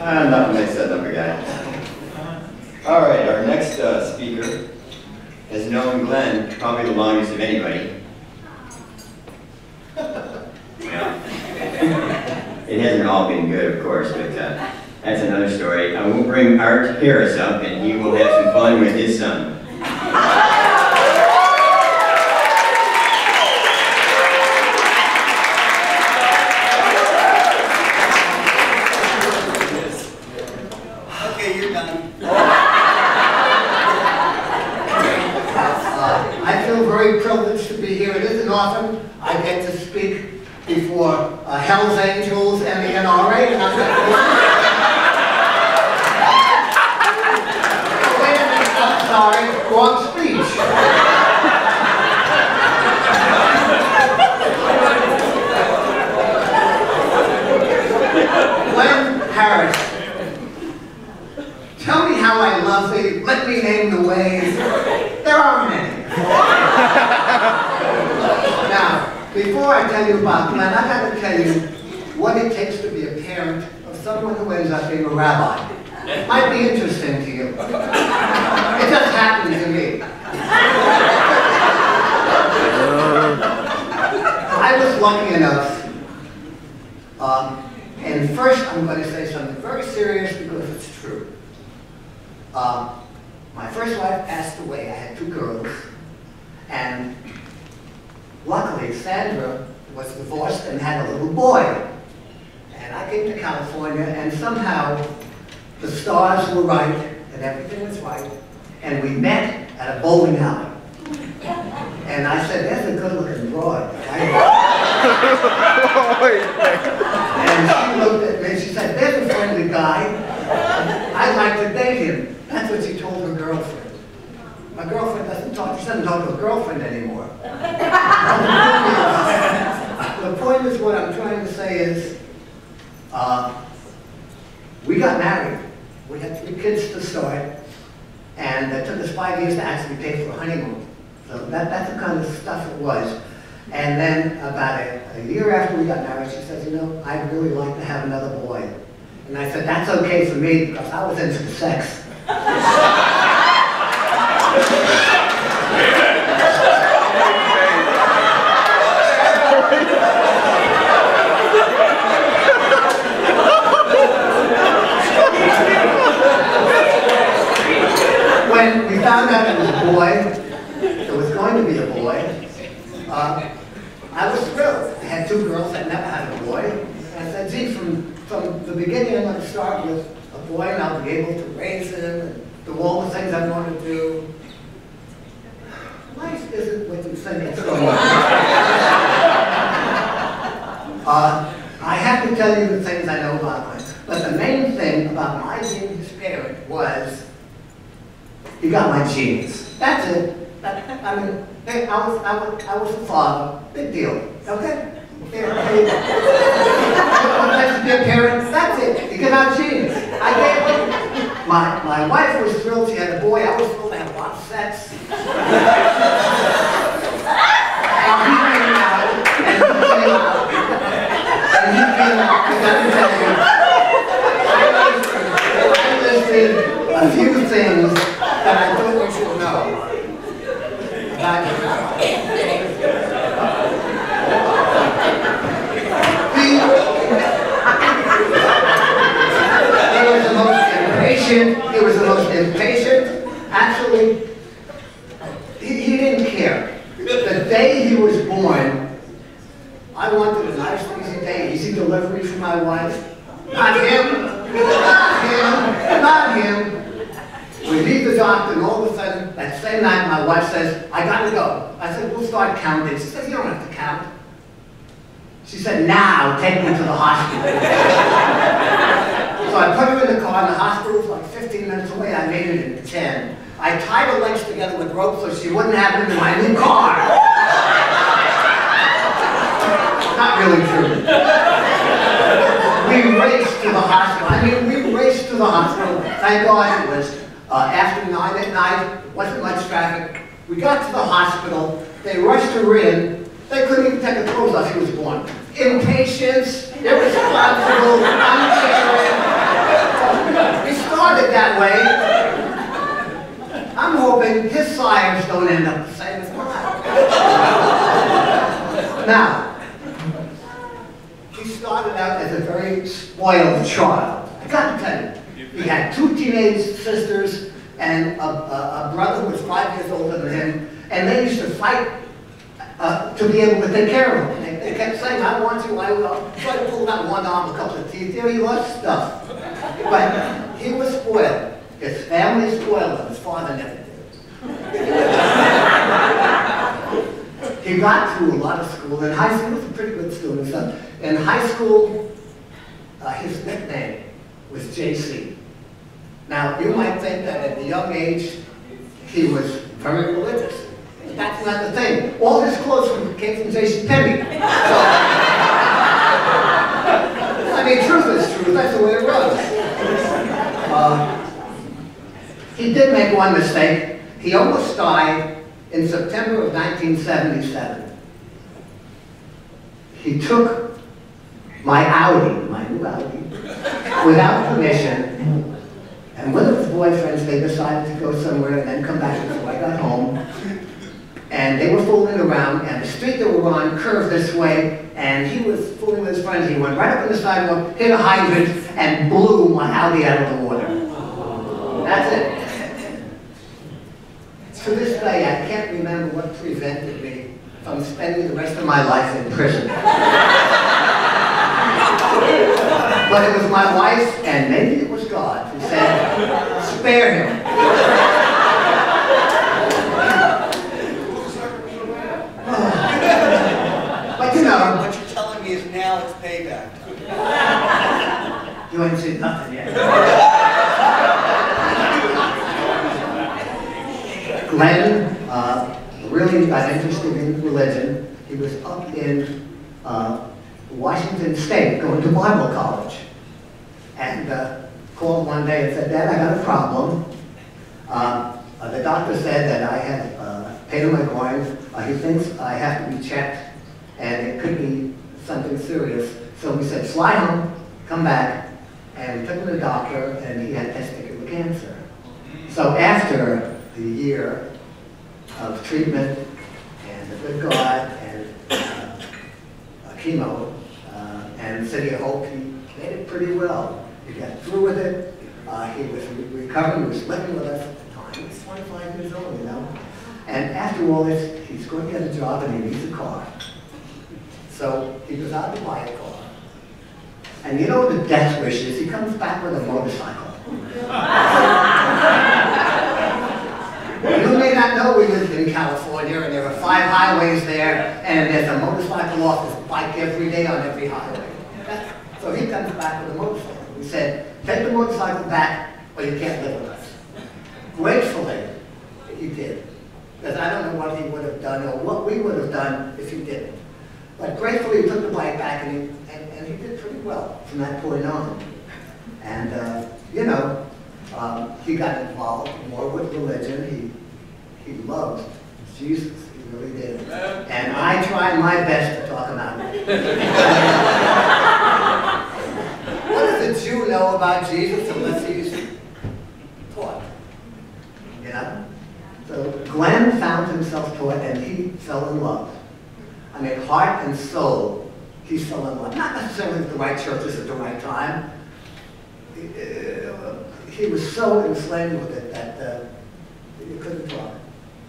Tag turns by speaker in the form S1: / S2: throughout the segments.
S1: Nothing, they set up a guy. All right, our next speaker has known Glenn probably the longest of anybody. Well, it hasn't all been good, of course, but that's another story. I will bring Art Harris up, and he will have some fun with his son.
S2: Okay, you're done. I feel very privileged to be here. It isn't often I get to speak before Hell's Angels and the NRA, and I'm sorry, wrong speech. Glenn Harris, tell me how I love thee, let me name the ways. There are many. Now, before I tell you about Glenn, I've got to tell you what it takes to be a parent of someone who ends up being a rabbi. It might be interesting to you. It just happened to me. I was lucky enough, and first I'm going to say something very serious because it's true. My first wife passed away. I had 2 girls, and luckily Sandra was divorced and had a little boy. And I came to California, and somehow the stars were right, and everything was right, and we met at a bowling alley. And I said, "That's a good-looking broad." And she looked at me and she said, "There's a friendly guy. I'd like to date him." That's what she told her girlfriend. My girlfriend doesn't talk, she doesn't talk to her girlfriend anymore. The point is, what I'm trying to say is, we got married. We had 3 kids to start, and it took us 5 years to actually pay for a honeymoon. So that's the kind of stuff it was. And then about a year after we got married, she says, "You know, I'd really like to have another boy." And I said, "That's okay for me, because I was into the sex." When we found out it was a boy, it was going to be a boy, I was thrilled. I had 2 girls that never had a boy. And I said, "Gee, from the beginning I'm going to start with a boy, and I'll be able to raise him and do all the things I want to do." Life isn't what you think it's going to be. I have to tell you the things I know about life. But the main thing about my being his parent was, he got my genes. That's it. I mean, I was a father. Big deal. Okay? What makes to be a parent? That's it. You get our genes. I gave him. My wife was thrilled she had a boy. I was thrilled to have a lot of sex. And he came out. Because let me tell you, I listed a few things that I thought you should know. He was the most impatient. Actually, he didn't care. The day he was born, I wanted a nice, easy day, easy delivery for my wife. Not him. Not him. Not him. We leave the doctor, and all of a sudden, that same night, my wife says, "I gotta go." I said, "We'll start counting." She said, "You don't have to count." She said, "Now, take me to the hospital." So I put her in the car, and the hospital was like 15 minutes away. I made it in 10. I tied her legs together with rope so she wouldn't have it in my new car. Not really true. We raced to the hospital. I mean, we raced to the hospital. Thank God it was after 9 at night. Wasn't much traffic. We got to the hospital. They rushed her in. They couldn't even take her clothes off. She was born. Impatience, irresponsible, uncaring. He started that way. I'm hoping his sires don't end up the same as mine. Now, he started out as a very spoiled child. I got to tell you, he had 2 teenage sisters and a brother who was 5 years older than him, and they used to fight to be able to take care of him. They kept saying, I want you, I will. Try to pull out one arm, a couple of teeth. There he lost stuff. But he was spoiled. His family spoiled him. His father never did. He got through a lot of school. In high school, he was a pretty good student. So in high school, his nickname was JC. Now, you might think that at a young age, he was very religious. That's not the thing. All his clothes came from J.C. Penney. So, I mean, truth is truth. That's the way it runs. He did make one mistake. He almost died in September of 1977. He took my Audi, my new Audi, without permission. And one of his boyfriends, they decided to go somewhere and then come back before I got home. And they were fooling around, and the street they were on curved this way, and he was fooling with his friends. He went right up on the sidewalk, hit a hydrant, and blew my Audi out of the water. That's it. To this day, I can't remember what prevented me from spending the rest of my life in prison. But it was my wife, and maybe it was God, who said, spare him. But you know,
S3: what you're telling me is now it's payback.
S2: You ain't seen nothing yet. Glenn really got interested in religion. He was up in Washington State going to Bible college. And called one day and said, Dad, I got a problem. The doctor said that I have pain in my groin. He thinks I have to be checked, and it could be something serious. So we said, fly home, come back. And we took him to the doctor, and he had testicular cancer. So after the year of treatment, and the good God, and chemo, and City of Hope, he made it pretty well. He got through with it. He was recovering. He was living with us at the time. He was 25 years old, you know. And after all this, he's going to get a job and he needs a car. So he goes out to buy a car. And you know the death wish is? He comes back with a motorcycle. You may not know we lived in California, and there are 5 highways there, and there's a motorcycle off his bike every day on every highway. So he comes back with a motorcycle. We said, take the motorcycle back, or you can't live with us. Gratefully, he did. Because I don't know what he would have done, or what we would have done if he didn't. But gratefully, he took the bike back, and he did pretty well from that point on. And, you know, he got involved more with religion. He loved Jesus. He really did. And I tried my best to talk about it. What does a Jew know about Jesus unless he's taught? You know? So Glenn found himself taught, and he fell in love. I mean, heart and soul, he fell in love. Not necessarily at the right churches at the right time. He was so inflamed with it that you couldn't talk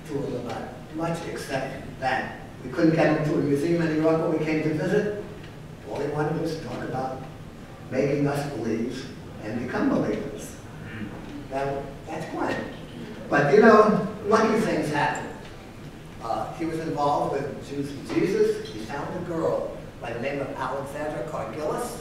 S2: to him about much except that. We couldn't get him to a museum in New York when we came to visit. All he wanted was to talk about making us believe and become believers. That's Glenn. But you know, lucky things happen. He was involved with Jesus. He found a girl by the name of Alexandra Cargillis.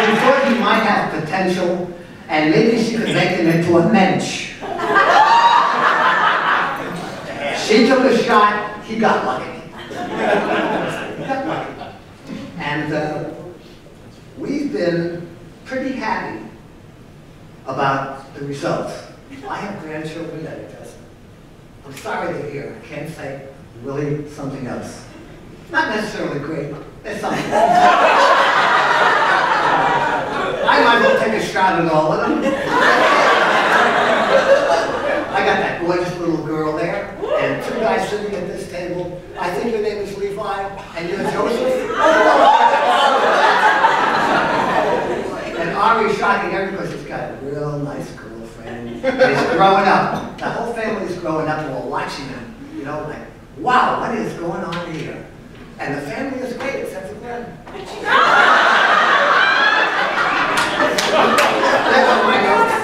S2: He thought he might have potential, and maybe she could make him into a mensch. She took a shot, he got lucky. He got lucky. And we've been pretty happy about the results. I have grandchildren that are just, I'm sorry to hear, I can't say really something else. Not necessarily great. There's something. I might as well take a shot at all of them. I got that gorgeous little girl there, and two guys sitting at this table. I think your name is Levi, and you're Joseph. And Ari's shocking her because he's got a real nice girlfriend. And he's growing up. The whole family's growing up, and we're watching him. You know, like, wow, what is going on here? And the family is great, except for Glenn. That's on my notes.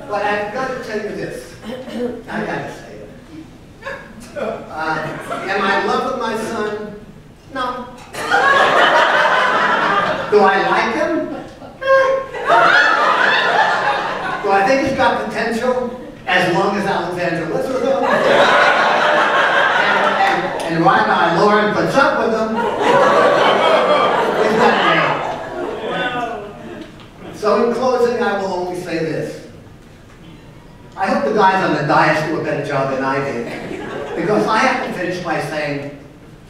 S2: But I've got to tell you this. I got to say it. Am I in love with my son? No. Do I like him? Do I think he's got potential? As long as Alexandra lives with him? And Rabbi Lauren puts up with him? He's got nailed. So in closing, I will only say this. I hope the guys on the dais do a better job than I did. Because I have to finish by saying,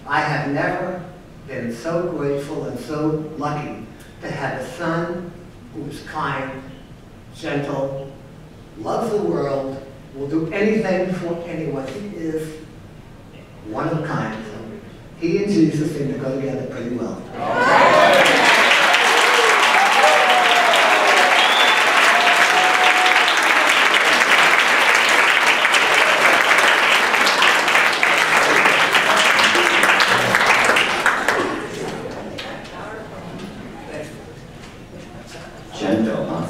S2: I have never been so grateful and so lucky to have a son who is kind, gentle, loves the world, will do anything for anyone. He is one of a kind. He and Jesus seem to go together pretty well.
S1: Gentle, huh?